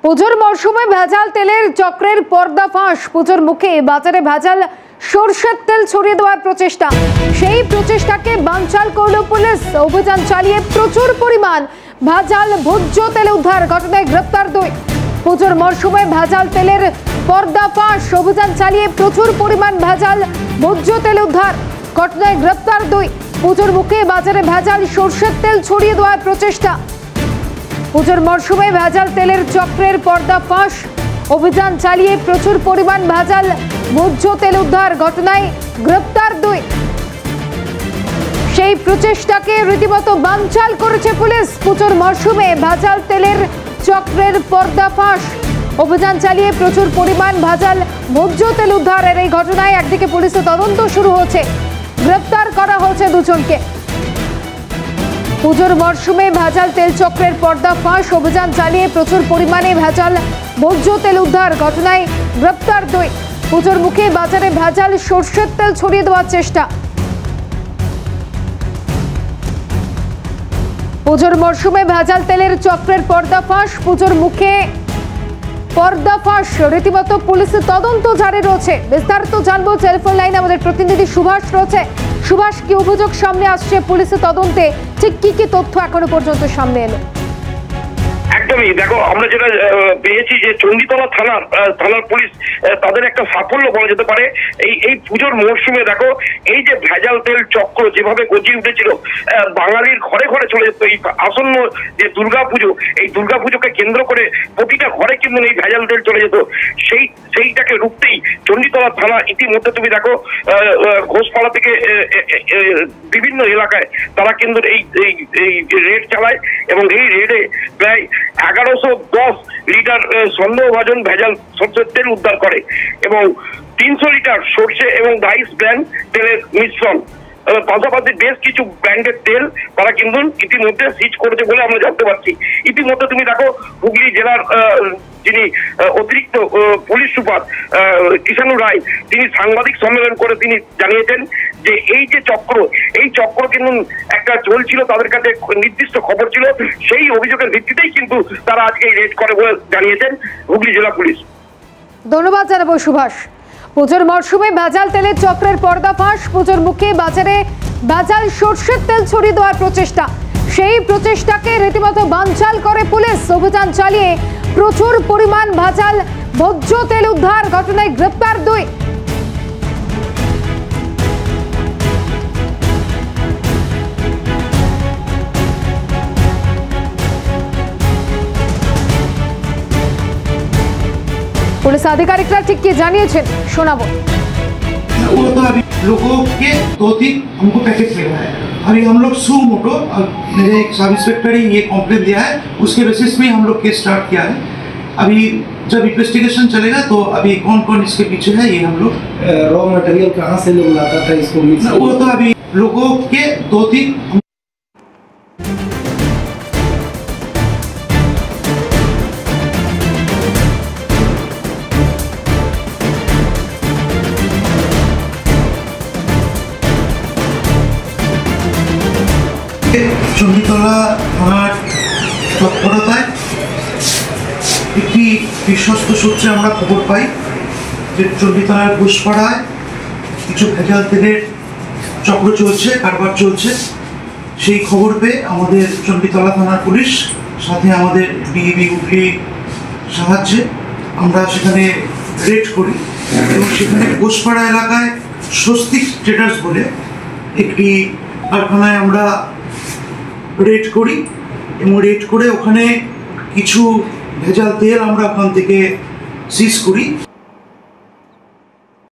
পুজোর মরশুমে ভেজাল তেলের চক্রের পর্দাফাঁস। পুজোর মুখে বাজারে ভেজাল সরষের তেল ছড়িয়ে দেওয়ার প্রচেষ্টা, সেই প্রচেষ্টাকে বানচাল করল পুলিশ। অভিযান চালিয়ে প্রচুর পরিমাণ ভেজাল ভোজ্য তেল উদ্ধার, ঘটনায় গ্রেপ্তার 2। পুজোর মরশুমে ভেজাল তেলের পর্দাফাঁস, অভিযান চালিয়ে প্রচুর পরিমাণ ভেজাল ভোজ্য তেল উদ্ধার, ঘটনায় গ্রেপ্তার 2। পুজোর মুখে বাজারে ভেজাল সরষের তেল ছড়িয়ে দেওয়ার প্রচেষ্টা, পুজোর মরশুমে ভেজাল তেলের চক্রের পর্দাফাঁস, অভিযান চালিয়ে প্রচুর পরিমাণ ভেজাল ভোজ্য তেল উদ্ধার, ঘটনায় গ্রেপ্তার 2। সেই প্রচেষ্টাকে রীতিমতো বানচাল করেছে পুলিশ। পুজোর মরশুমে ভেজাল তেলের চক্রের পর্দাফাঁস, অভিযান চালিয়ে প্রচুর পরিমাণ ভেজাল ভোজ্য তেল উদ্ধারের এই ঘটনায় একদিকে পুলিশের তদন্ত শুরু হয়েছে, গ্রেপ্তার করা হয়েছে 2 জনকে। পুজোর মরশুমে ভেজাল তেল চক্রের পর্দাফাঁস, অভিযান চালিয়ে প্রচুর পরিমাণে ভেজাল ভোজ্য তেল উদ্ধার, ঘটনায় গ্রেপ্তার 2। পুজোর মুখে বাজারে ভেজাল সরষের তেল ছড়িয়ে দেওয়ার চেষ্টা, পুজোর মরশুমে ভেজাল তেলের চক্রের পর্দাফাঁস, পুজোর মুখে পর্দাফাঁস, রীতিমতো পুলিশের তদন্ত জারি রয়েছে। বিস্তারিত জানবো, টেলিফোন লাইনে আমাদের প্রতিনিধি সুভাষ রয়েছে। সুভাষ, কি অভিযোগ সামনে আসছে পুলিশের তদন্তে, ঠিক কি তথ্য এখনো পর্যন্ত সামনে এলো? একদমই, দেখো আমরা যেটা পেয়েছি যে চণ্ডীতলা থানার পুলিশ তাদের একটা সাফল্য বলা যেতে পারে এই পুজোর মরশুমে। দেখো এই যে ভেজাল তেল চক্র যেভাবে গজিয়ে উঠেছিল, বাঙালির ঘরে ঘরে চলে যেত। এই আসন্ন যে দুর্গাপুজো, এই দুর্গাপুজোকে কেন্দ্র করে প্রতিটা ঘরে কিন্তু এই ভেজাল তেল চলে যেত। সেইটাকে রুখতেই চণ্ডীতলা থানা ইতিমধ্যে তুমি দেখো ঘোষপাড়া থেকে বিভিন্ন এলাকায় তারা কিন্তু এই রেড চালায় এবং এই রেডে প্রায় 1110 লিটার সন্দেহভাজন ভেজাল সরষের তেল উদ্ধার করে এবং 300 লিটার সরষে এবং 22 ব্র্যান্ড তেলের মিশ্রণ, পাশাপাশি বেশ কিছু ব্র্যান্ডের তেল তারা কিন্তু ইতিমধ্যে সিজ করেছে বলে আমরা জানতে পারছি। ইতিমধ্যে তুমি দেখো হুগলি জেলার যিনি অতিরিক্ত পুলিশ সুপার কিষাণু রায়, তিনি সাংবাদিক সম্মেলন করে তিনি জানিয়েছেন যে এই যে চক্র, এই চক্র কিন্তু একটা চলছিল, তাদের কাছে নির্দিষ্ট খবর ছিল, সেই অভিযোগের ভিত্তিতেই কিন্তু তারা আজকে রেড করে বলে জানিয়েছেন হুগলি জেলা পুলিশ। ধন্যবাদ জানাবো সুভাষ। পুজোর মরশুমে ভেজাল তেলের চক্রের পর্দাফাঁস, পুজোর মুখে বাজারে ভেজাল সরষের তেল ছড়িয়ে দেওয়ার প্রচেষ্টা, সেই প্রচেষ্টাকে রীতিমতো বানচাল করে পুলিশ। অভিযান চালিয়ে প্রচুর পরিমাণ ভেজাল ভোজ্য তেল উদ্ধার, ঘটনায় গ্রেপ্তার 2। पुलिस आधिकारिकरा ठीक की जानिएছেন, শোনাবো। वो तो अभी लोगों के 2-3 हमको पैकेट मिला है। अभी हम लोग सू मोटो, मेरे एक सब इंस्पेक्टर ही ये कॉम्प्लेन दिया है, उसके बेसिस पे हम लोग केस स्टार्ट किया है। अभी जब इन्वेस्टिगेशन चलेगा तो अभी कौन कौन इसके पीछे है ये हम लोग रॉ मटेरियल कहाँ से लोग लाता था इसको मिक्स, वो तो अभी लोगों के 2-3 চণ্ডীতলা থানার তৎপরতায় একটি বিশ্বস্ত সূত্রে আমরা খবর পাই যে চণ্ডীতলার ঘোষপাড়ায় কিছু ভেজাল তেলের চক্র চলছে, কারবার চলছে। সেই খবর পেয়ে আমাদের চণ্ডীতলা থানার পুলিশ সাথে আমাদের ডিএবি হুগলি সাহায্যে আমরা সেখানে রেড করি এবং সেখানে ঘোষপাড়া এলাকায় স্বস্তিক ট্রেডার্স বলে একটি কারখানায় আমরা রেড করি এবং রেড করে ওখানে কিছু ভেজাল তেল আমরা ওখান থেকে সিজ করি।